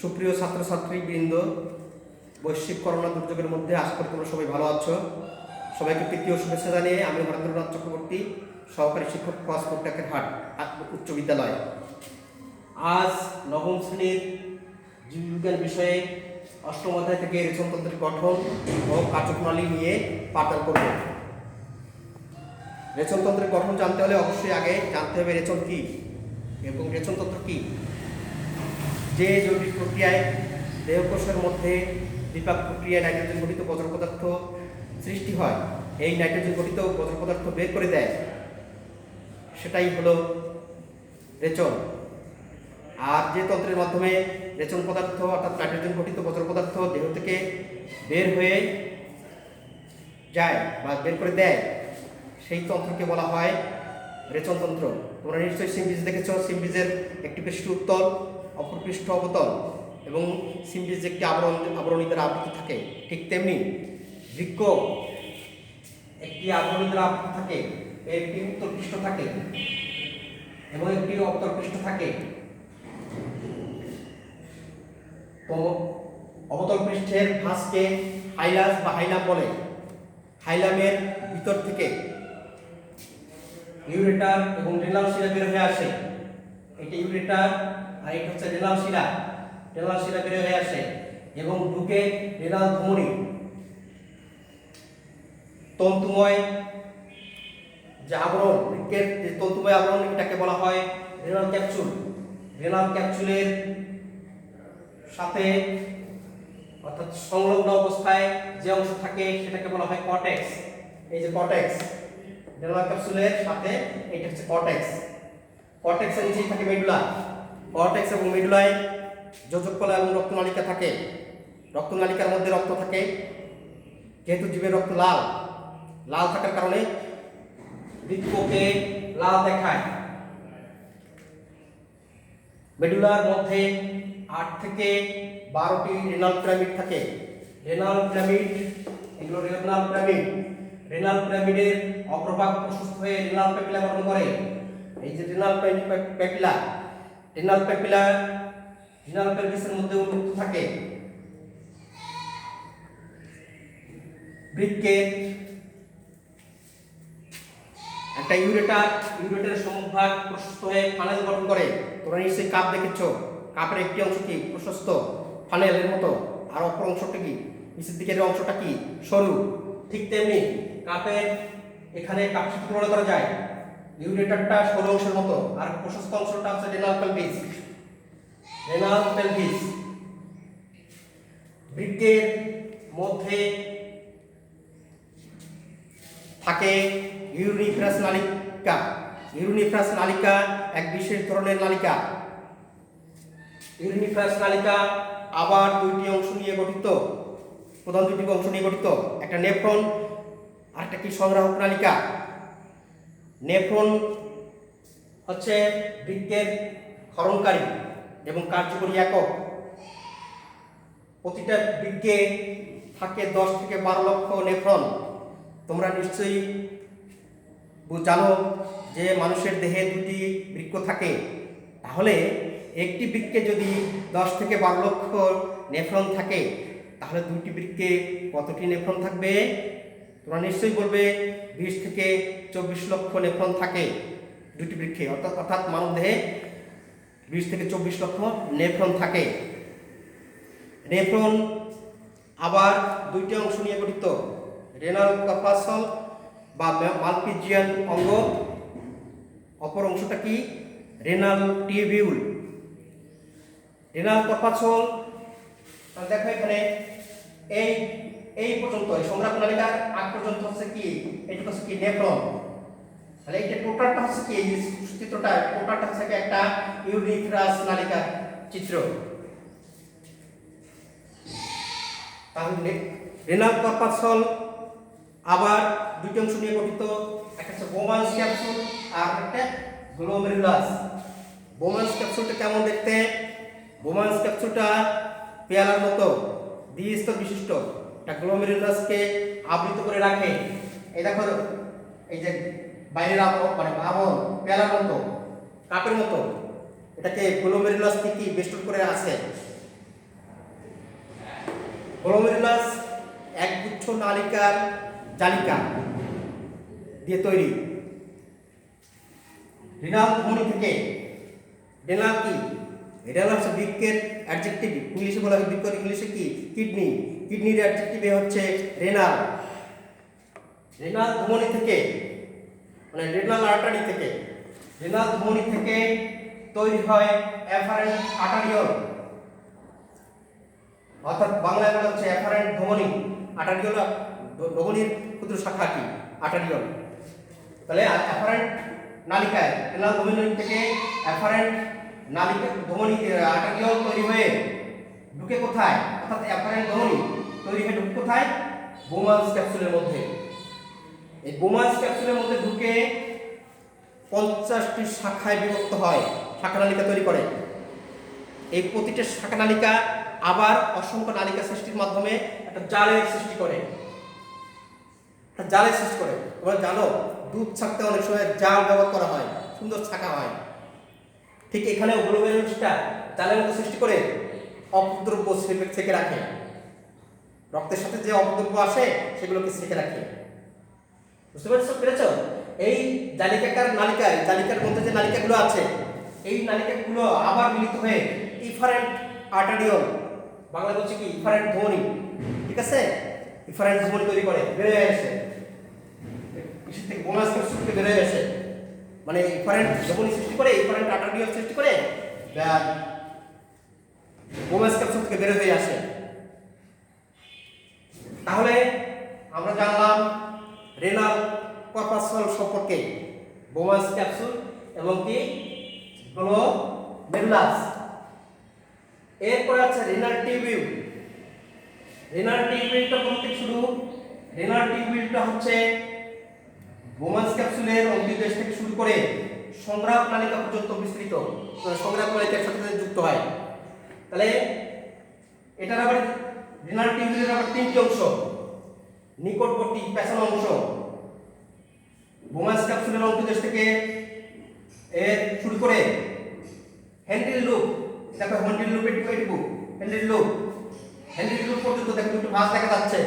সুপ্রিয় ছাত্রছাত্রীবৃন্দ, বৈশ্বিক করোনা দুর্যোগের মধ্যে আশা করি তোমরা সবাই ভালো আছো। সবাইকে প্রীতি ও শুভেচ্ছা জানিয়ে আমি হরেন্দ্রনাথ চক্রবর্তী, সহকারী শিক্ষক, পাসপোর্ট হাট উচ্চ বিদ্যালয়। আজ নবম শ্রেণীর জীববিজ্ঞান বিষয়ে অষ্টম অধ্যায় থেকে রেচনতন্ত্রের গঠন ও কার্যপ্রণালী নিয়ে পাঠদান করব। রেচনতন্ত্রের গঠন জানতে হলে অবশ্যই আগে জানতে হবে রেচন কী এবং রেচনতন্ত্র কী। যে জৈবিক প্রক্রিয়ায় দেহকোষের মধ্যে বিপাক প্রক্রিয়ায় নাইট্রোজেন গঠিত বজ্র পদার্থ সৃষ্টি হয়, এই নাইট্রোজেন গঠিত বজ্র পদার্থ বের করে দেয়, সেটাই হলো রেচন। আর যে তন্ত্রের মাধ্যমে রেচন পদার্থ অর্থাৎ নাইট্রোজেন গঠিত বজ্র পদার্থ দেহ থেকে বের হয়ে যায় বা বের করে দেয়, সেই তন্ত্রকে বলা হয় রেচনতন্ত্র। তোমরা নিশ্চয়ই সিমবিজ দেখেছ। সিমবিজের একটি পৃষ্ঠ উত্তল, অপর পৃষ্ঠ অবতল এবং সিমবিজ একটি আবরণী দ্বারা আবৃত থাকে। ঠিক তেমনি বৃক্ক একটি আবরণী দ্বারা আবৃত থাকে, এর একটি উত্তল পৃষ্ঠ থাকে এবং একটি অবতল পৃষ্ঠ থাকে। তো অবতল পৃষ্ঠের ভাঁজকে হাইলাস বা হাইলাম বলে। হাইলামের ভিতর থেকে ইউরেটার এবং রেনাল শিরা বের হয়ে আসে। এটা ইউরেটার আর এটা হচ্ছে রেনাল শিরা। রেনাল শিরা বের হয়ে আসে এবং ঢুকে রেনাল ধমনী। তন্তুময় যে আবরণ, বৃক্কের যে তন্তুময় আবরণ, এটাকে বলা হয় রেনাল ক্যাপসুল। রেনাল ক্যাপসুলের সাথে অর্থাৎ সংলগ্ন অবস্থায় যে অংশ থাকে সেটাকে বলা হয় কর্টেক্স। এই যে কর্টেক্স, রেনাল ক্যাপসুলের সাথে এটা হচ্ছে কর্টেক্স। কর্টেক্সের নিচেই থাকে মেডুলা। কর্টেক্স এবং মেডুলায় যোজক কলা এবং রক্তনালিকা থাকে। রক্তনালিকার মধ্যে রক্ত থাকে। যেহেতু জীবের রক্ত লাল, লাল থাকার কারণে বৃক্ককে লাল দেখায়। মেডুলার মধ্যে 8 থেকে 12টি রেনাল পিরামিড থাকে। রেনাল পিরামিড, এগুলো রেনাল পিরামিড। রেনাল পিরামিডের অগ্রভাগ প্রশস্ত হয়ে রেনাল প্যাপিলা গঠন করে। এই যে renal papilla, renal papilla renal পেলভিসের মধ্যে উন্মুক্ত থাকে। বৃক্কের একটা ইউরেটারের সম্মুখভাগ প্রশস্ত হয়ে ফানেল গঠন করে। তোমরা নিশ্চয়ই কাপ দেখেছো। কাপের একটি অংশ কি প্রশস্ত ফানেলের মতো, আর অপর অংশটা কি, নিচের দিকের অংশটা কি সরু। ঠিক তেমনি কাপের এখানে কাপের সাথে তুলনা করা যায়। ইউরেটারটা সরু অংশের মতো আর প্রশস্ত অংশটা হচ্ছে রেনাল পেলভিস। Renal pelvis. বৃক্কের মধ্যে থাকে ইউরিনিফ্রাস নালিকা। ইউরিনিফ্রাস নালিকা এক বিশেষ ধরনের নালিকা। ইউরিনিফ্রাস নালিকা আবার দুইটি অংশ নিয়ে গঠিত, প্রধান দুইটি অংশ নিয়ে গঠিত। একটা নেফ্রন আর একটা কি সংগ্রাহক নালিকা। নেফ্রন হচ্ছে বৃক্কের ক্ষরণকারী এবং কার্যকরী একক। প্রতিটা বৃক্কে থাকে 10 থেকে 12 লক্ষ নেফ্রন। তোমরা নিশ্চয়ই জানো যে মানুষের দেহে 2টি বৃক্ক থাকে। তাহলে একটি বৃক্কে যদি 10 থেকে 12 লক্ষ নেফ্রন থাকে, তাহলে 2টি বৃক্কে কতটি নেফ্রন থাকবে? তোমরা নিশ্চয়ই বলবে 20 থেকে 24 লক্ষ নেফ্রন থাকে 2টি বৃক্কে। অর্থাৎ মানব দেহে 20 থেকে 24 লক্ষ নেফ্রন থাকে। নেফ্রন আবার 2টি অংশ নিয়ে গঠিত। রেনাল কর্পাসল বা মালপিজিয়ান অঙ্গ, অপর অংশটা কি রেনাল টিউবিউল। রেনাল কর্পাসল, দেখো এখানে এই পর্যন্ত সংগ্রাহক নালিকার আগ পর্যন্ত হচ্ছে কি, এটা হচ্ছে কি নেফ্রন। তাহলে এইটা টোটালটা হচ্ছে কি, এই চিত্রটা টোটালটা হচ্ছে কি একটা ইউরিনিফ্রাস নালিকার চিত্র। তাহলে রেনাল কর্পাসল আবার 2টি অংশ নিয়ে গঠিত। একটা হচ্ছে বোমান্স ক্যাপসুল আর একটা গ্লোমেরুলাস। বোমান্স ক্যাপসুলটা কেমন দেখতে? বোমান্স ক্যাপসুলটা পেয়ালার মতো দ্বিস্তর বিশিষ্ট। এটা গ্লোমেরুলাসকে আবৃত করে রাখে। এই দেখো, এই যে বাইরের আবরণ মানে আবরণ পেয়ালার মতো, কাপের মতো, এটাকে গ্লোমেরুলাস থেকে বেষ্টন করে আছে। গ্লোমেরুলাস একগুচ্ছ নালিকার জালিকা দিয়ে তৈরি। রেনাল ধমনী থেকে, রেনাল কি? রেনাল হচ্ছে বৃক্কের অ্যাডজেক্টিভ, ইংলিশে বলা হয় বৃক্ক, ইংলিশে কি? কিডনি। কিডনির অ্যাডজেক্টিভ হচ্ছে রেনাল। রেনাল ধমনী থেকে মানে রেনাল আর্টারি থেকে, রেনাল ধমনী থেকে তৈরি হয় অ্যাফারেন্ট আর্টারিওল, অর্থাৎ বাংলায় বলা হচ্ছে অ্যাফারেন্ট ধমনী। আর্টারিওল ধমনীর ক্ষুদ্র শাখাটি আর্টারিওল। তাহলে অ্যাফারেন্ট নালিকায়, রেনাল ধমনী থেকে অ্যাফারেন্ট নালিকা ধমনী আর্টারিওল তৈরি হয়ে ঢুকে কোথায়? অর্থাৎ অ্যাফারেন্ট ধমনী তৈরি হয়ে ঢুকে কোথায়? বোমান্স ক্যাপসুলের মধ্যে। এই বোমান্স ক্যাপসুলের মধ্যে ঢুকে 50টি শাখায় বিভক্ত হয়, শাখা নালিকা তৈরি করে। এই প্রতিটা শাখা নালিকা আবার অসংখ্য নালিকা সৃষ্টির মাধ্যমে একটা জালের সৃষ্টি করে, একটা জালের সৃষ্টি করে। তোমরা জানো দুধ ছাকতে অনেক সময় জাল ব্যবহার করা হয়, সুন্দর ছাকা হয়। ঠিক এখানেও গ্লোমেরুলাসটা জালের মতো সৃষ্টি করে অপদ্রব্য ছেঁকে রাখে। রক্তের সাথে যে অপদ্রব্য আসে সেগুলোকে ছেঁকে রাখে। বুঝতে পেরেছ? এই জালিকাকার নালিকায়, জালিকার মধ্যে যে নালিকাগুলো আছে, এই নালিকাগুলো আবার মিলিত হয়ে ইফারেন্ট আর্টারিওল, বাংলা বলছে কি? ইফারেন্ট ধমনী। ঠিক আছে? ইফারেন্ট ধমনী তৈরি করে, বের হয়ে আসে ইসের থেকে, বোমান্স ক্যাপসুল থেকে বের হয়ে আসে। মানে ইফারেন্ট ধমনী সৃষ্টি করে, ইফারেন্ট আর্টারিওল সৃষ্টি করে বোমান্স ক্যাপসুল থেকে বের হয়ে আসে। তাহলে আমরা জানলাম রেনাল কর্পাসকল সম্পর্কে, বোমান্স ক্যাপসুল এবং কি গ্লোমেরুলাস। এরপরে আছে রেনাল টিউবিউল। রেনাল টিউবিউলটা কোথা থেকে শুরু? রেনাল টিউবিউলটা হচ্ছে বোমান্স ক্যাপসুলের অঙ্গিদেশ থেকে শুরু করে সংগ্রাহক নালিকা পর্যন্ত বিস্তৃত, সংগ্রাহক নালিকার সাথে যুক্ত হয়। তাহলে এটার আবার রেনাল টিউবিউলের আবার 3টি অংশ, নিকটবর্তী পেছানো অংশ বোমান্স ক্যাপসুলের অঙ্গিদেশ থেকে এর শুরু করে হ্যান্ডেল লুপ, দেখো হ্যান্ডেল লুপের এইটুকু হ্যান্ডেল লুপ পর্যন্ত দেখো দুটো ভাঁজ দেখা যাচ্ছে।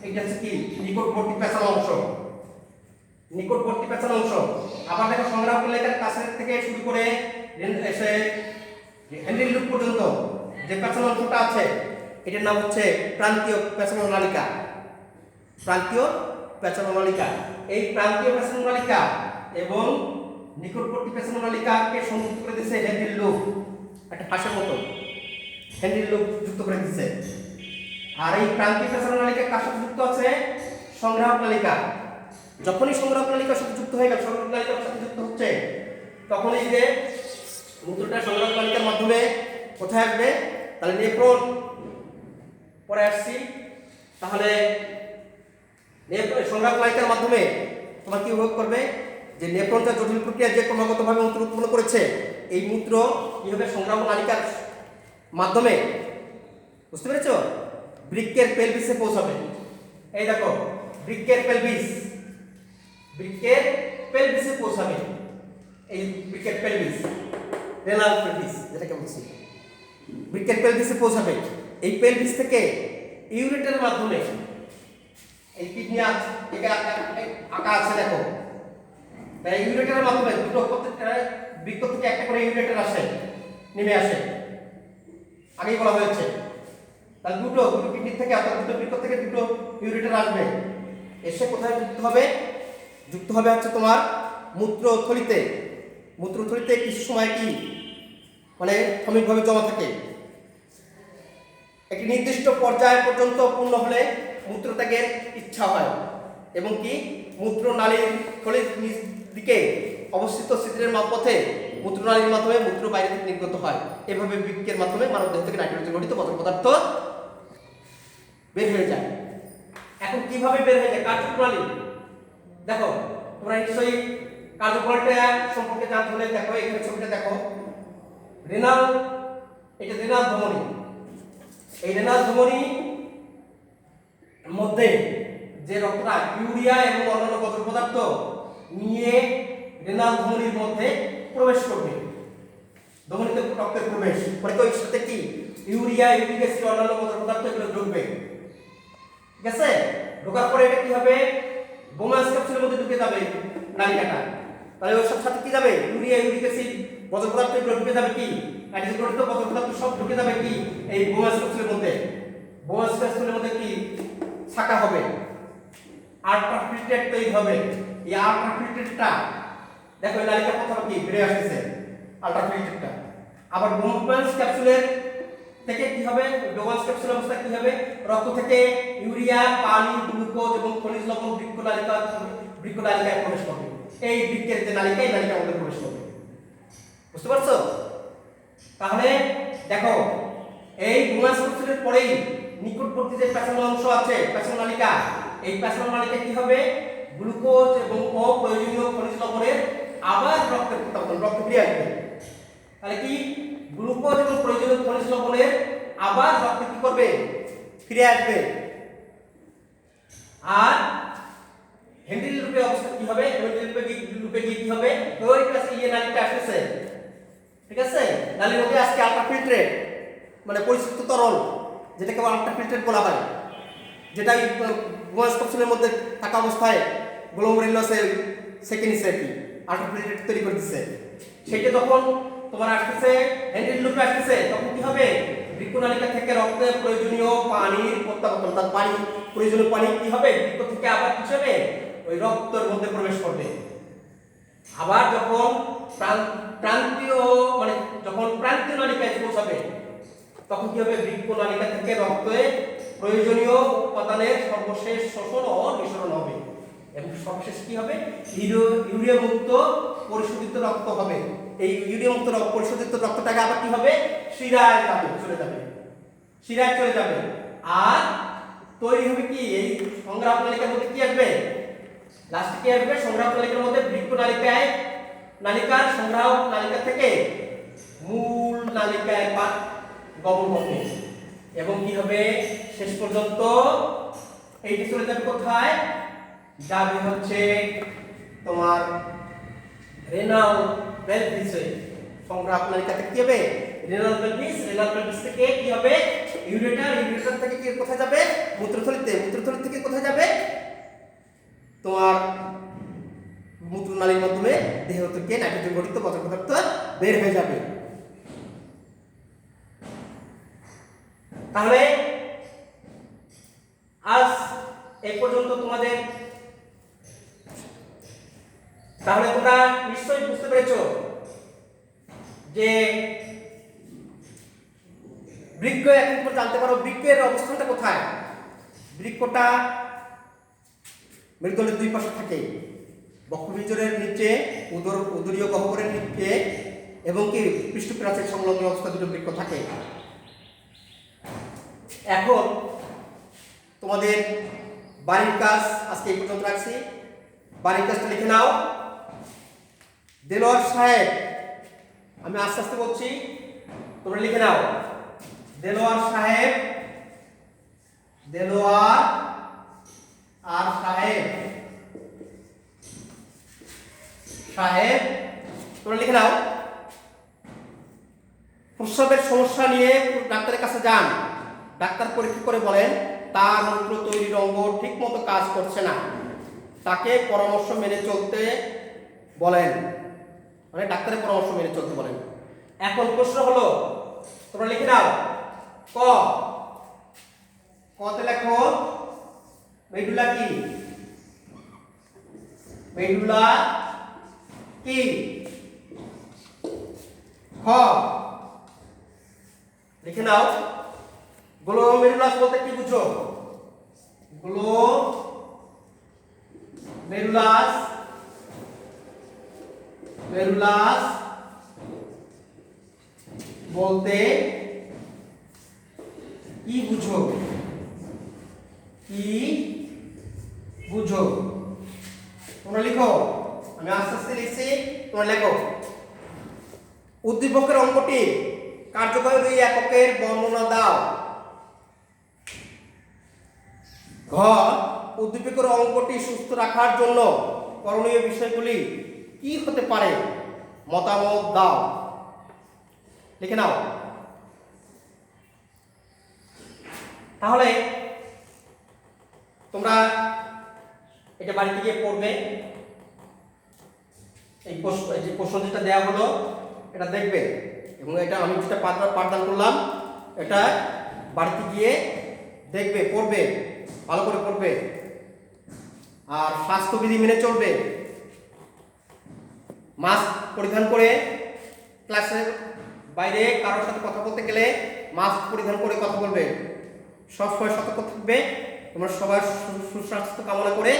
এটা হচ্ছে কি? নিকটবর্তী পেছানো অংশ, নিকটবর্তী পেছানো অংশ। আবার দেখো সংগ্রাহক নালিকার কাছে থেকে শুরু করে এসে হ্যান্ডেল লুপ পর্যন্ত যে পেছানো অংশটা আছে এটার নাম হচ্ছে প্রান্তীয় পেছানো নালিকা। প্রান্তীয় পেছানো নালিকা। এই প্রান্তীয় পেছানো নালিকা এবং নিকটবর্তী পেছানো নালিকাকে সংযুক্ত করে দিয়েছে হ্যান্ডেল লুপ, একটা হাঁসের মতো হ্যান্ডেল লুপ যুক্ত করে দিয়েছে। আর এই প্রান্তীয় পেছানো নালিকা কার সাথে যুক্ত আছে? সংগ্রাহক নালিকা। যখনই সংগ্রাহক নালিকার সাথে যুক্ত হয়ে গেল, সংগ্রাহক নালিকার সাথে যুক্ত হচ্ছে, তখন এই যে মূত্রটা সংগ্রাহক নালিকার মাধ্যমে কোথায় আসবে? তাহলে নেফ্রন পরে আসছি। তাহলে সংগ্রাহক নালিকার মাধ্যমে তোমার কি উপভোগ করবে? যে নেফ্রনটা জটিল প্রক্রিয়া যে ক্রমাগতভাবে মূত্র উৎপন্ন করেছে, এই মূত্র কি হবে? সংগ্রাহক নালিকার মাধ্যমে, বুঝতে পেরেছো, বৃক্কের পেলভিসে পৌঁছাবে। এই দেখো বৃক্কের পেলভিসে পৌঁছাবে। এই বৃক্কের পেলভিস, রেনাল পেলভিস যেটাকে বলছি, বৃক্কের পেলভিসে পৌঁছাবে। এই পেলভিস থেকে ইউরেটারের মাধ্যমে, এই কিডনি আঁকা আছে দেখো, তাই ইউরেটারের মাধ্যমে দুটো প্রত্যেকটা বৃক্ক থেকে একটা করে ইউরেটার আসে, নেমে আসে, আগেই বলা হয়েছে। তাহলে দুটো কিডনি থেকে অর্থাৎ দুটো বৃক্ক থেকে দুটো ইউরেটার আসবে, এসে কোথায় যুক্ত হবে? যুক্ত হবে হচ্ছে তোমার মূত্রথলিতে। মূত্রথলিতে কিছু সময় কি মানে ক্ষণিকভাবে জমা থাকে, একটি নির্দিষ্ট পর্যায় পর্যন্ত পূর্ণ হলে মূত্রত্যাগের ইচ্ছা হয় এবং কি মূত্রনালীর থলির নিচ দিকে অবস্থিত ছিদ্রের পথে মূত্রনালীর মাধ্যমে মূত্র বাইরে থেকে নির্গত হয়। এভাবে বৃক্কের মাধ্যমে মানবদেহ থেকে নাইট্রোজেন ঘটিত বর্জ্য পদার্থ বের হয়ে যায়। এখন কিভাবে বের হয়ে যায়? কার্যপ্রণালী দেখো, তোমরা নিশ্চয়ই কার্যপ্রণালীটা সম্পর্কে জানতে হলে দেখো এখানে ছবিটা দেখো, রেনাল, এটা রেনাল ধমনী। এই রেনাল ধমনী মধ্যে যে রক্তটা ইউরিয়া এবং অন্যান্য বর্জ্য পদার্থ নিয়ে রেনাল ধমনীর মধ্যে প্রবেশ করবে। ধমনীতে রক্তের প্রবেশ পরে ওই সাথে কি ইউরিয়া ইউরিক অ্যাসিড অন্যান্য মৌল পদার্থ এগুলো ঢুকবে, ঠিক আছে। ঢোকার পরে এটা কি হবে বোমাস ক্যাপসুলের মধ্যে ঢুকে যাবে নালিকাটা, তাহলে ওর সাথে কি যাবে ইউরিয়া ইউরিক অ্যাসিড বজ্র পদার্থ এগুলো ঢুকে যাবে কি নাইট্রোজেন গঠিত বজ্র পদার্থ সব ঢুকে যাবে কি এই বোমাস ক্যাপসুলের মধ্যে। বোমাস ক্যাপসুলের মধ্যে কি ছাকা হবে, আল্ট্রাফিল্ট্রেট তৈরি হবে। এই আল্ট্রাফিল্ট্রেটটা দেখো এই নালিকা পথে কি বেরিয়ে আসছে আল্ট্রাফিল্ট্রেটটা। আবার বোমাস ক্যাপসুলের থেকে কি হবে বোমাস ক্যাপসুল অবস্থায় কি হবে রক্ত থেকে ইউরিয়া পানি গ্লুকোজ এবং খনিজ লবণ বৃক্ক নালিকায় প্রবেশ করবে। এই বৃক্কের যে নালিকা এই নালিকার মধ্যে প্রবেশ করবে, বুঝতে পারছো। তাহলে দেখো এই বোমাস ক্যাপসুলের পরেই নিকটবর্তী যে প্যাসেনাল অংশ আছে প্যাসেনাল নালিকা, এই প্যাসেনাল নালিকা কি হবে গ্লুকোজ এবং অপ্রয়োজনীয় খনিজ লবণের আবার রক্তের রক্ত ফিরে আসবে। তাহলে কি গ্লুকোজ এবং প্রয়োজনীয় খনিজ লবণের আবার রক্ত কি করবে ফিরে আসবে। আর হেনরি লুপে অবস্থা কি হবে হেনরি লুপে কি হবে ওই কাছে এই নালিকা আসছে, ঠিক আছে। নালির মধ্যে আজকে আল্ট্রাফিল্ট্রেট মানে পরিশুদ্ধ তরল যেটাকে আল্ট্রাফিল্ট্রেট বলা হয়, যেটা বোমাস ক্যাপসুলের মধ্যে থাকা অবস্থায় গ্লোমেরুলাসে সেকেন্ড কি আল্ট্রাফিল্ট্রেট তৈরি করে দিচ্ছে। সেটা যখন তোমার আসতেছে হেনরি লুপে আসতেছে তখন কি হবে বৃক্ক নালিকা থেকে রক্তে প্রয়োজনীয় পানির প্রত্যাবর্তন, তার পানি প্রয়োজনীয় পানি কি হবে বৃক্ক থেকে আবার কি হবে ওই রক্তের মধ্যে প্রবেশ করবে। আবার যখন প্রান্তীয় মানে যখন প্রান্তীয় নালিকায় পৌঁছাবে তখন কি হবে বৃক্ক নালিকা থেকে রক্তে প্রয়োজনীয় উপাদানের সর্বশেষ শোষণ ও নিঃসরণ হবে এবং সর্বশেষ কি হবে ইউরিয়া মুক্ত পরিশোধিত রক্ত হবে। এই ইউরিয়া মুক্ত পরিশোধিত রক্তটাকে আবার কি হবে শিরায় চলে যাবে আর তৈরি হবে কি এই সংগ্রাহক নালিকার মধ্যে কি আসবে লাস্টে কি আসবে সংগ্রাহক নালিকার মধ্যে বৃক্ক নালিকার সংগ্রাহক নালিকা থেকে মূল নালিকায় গমন হবে এবং কি হবে শেষ পর্যন্ত এইটি চলে যাবে কোথায় যাবে হচ্ছে তোমার রেনাল পেলভিসে। সংগ্রাহক নালিকা থেকে কি হবে রেনাল পেলভিস থেকে কি হবে ইউরেটার থেকে কি কোথায় যাবে মূত্রথলি থেকে কোথায় যাবে তোমার মূত্রনালীর মাধ্যমে দেহ থেকে নাইট্রোজেন গঠিত বজ্র পদার্থ বের হয়ে যাবে। তাহলে আজ এই পর্যন্ত তোমাদের, তাহলে তোমরা নিশ্চয়ই বুঝতে পেরেছো যে বৃক্ক এখন তোমরা জানতে পারো বৃক্কের অবস্থানটা কোথায়। বৃক্কটা মেরুদণ্ডের দুই পাশে থাকে, বক্ষবিজরের নিচে উদরীয় গহ্বরের নিচে এবং কি পৃষ্ঠপ্রাচীর সংলগ্ন অবস্থা দুটো বৃক্ক থাকে। এখন তোমাদের বাড়ির কাজ আজকে এই পর্যন্ত রাখছি, বাড়ির কাজটা লিখে নাও। দেলোয়ার সাহেব, আমি আস্তে আস্তে বলছি তোমরা লিখে নাও। দেলোয়ার সাহেব তোমরা লিখে নাও। প্রস্রাবের সমস্যা নিয়ে ডাক্তারের কাছে যান, ডাক্তার পরীক্ষা করে বলেন তার মূত্র তৈরির অঙ্গ ঠিক মতো কাজ করছে না, তাকে পরামর্শ মেনে চলতে বলেন, মানে ডাক্তারের পরামর্শ মেনে চলতে বলেন। এখন প্রশ্ন হলো তোমরা লিখে নাও কতে লেখো মেডুলা কি খ লিখে নাও গ্লোমেরুলাস বলতে কি বুঝো গ্লোমেরুলাস বলতে কি বুঝো তোমরা লিখো, আমি আস্তে আস্তে লিখছি তোমরা লেখো। উদ্দীপকের অঙ্কটি কার্যকরী এককের বর্ণনা দাও। ঘ উদ্দীপকের অঙ্কটি সুস্থ রাখার জন্য করণীয় বিষয়গুলি কি হতে পারে মতামত দাও। লিখে নাও। তাহলে তোমরা এটা বাড়িতে গিয়ে পড়বে, এই প্রশ্ন যেটা দেওয়া হলো এটা দেখবে, এবং এটা আমি যেটা পাঠদান করলাম এটা বাড়িতে গিয়ে দেখবে, পড়বে, ভালো করে পড়বে, আর স্বাস্থ্যবিধি মেনে চলবে। মাস্ক পরিধান করে ক্লাসের বাইরে কারোর সাথে কথা বলতে গেলে মাস্ক পরিধান করে কথা বলবে। সবসময় সতর্ক থাকবে। তোমরা সবার সুস্বাস্থ্য কামনা করে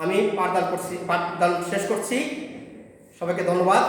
আমি পাঠদান শেষ করছি। সবাইকে ধন্যবাদ।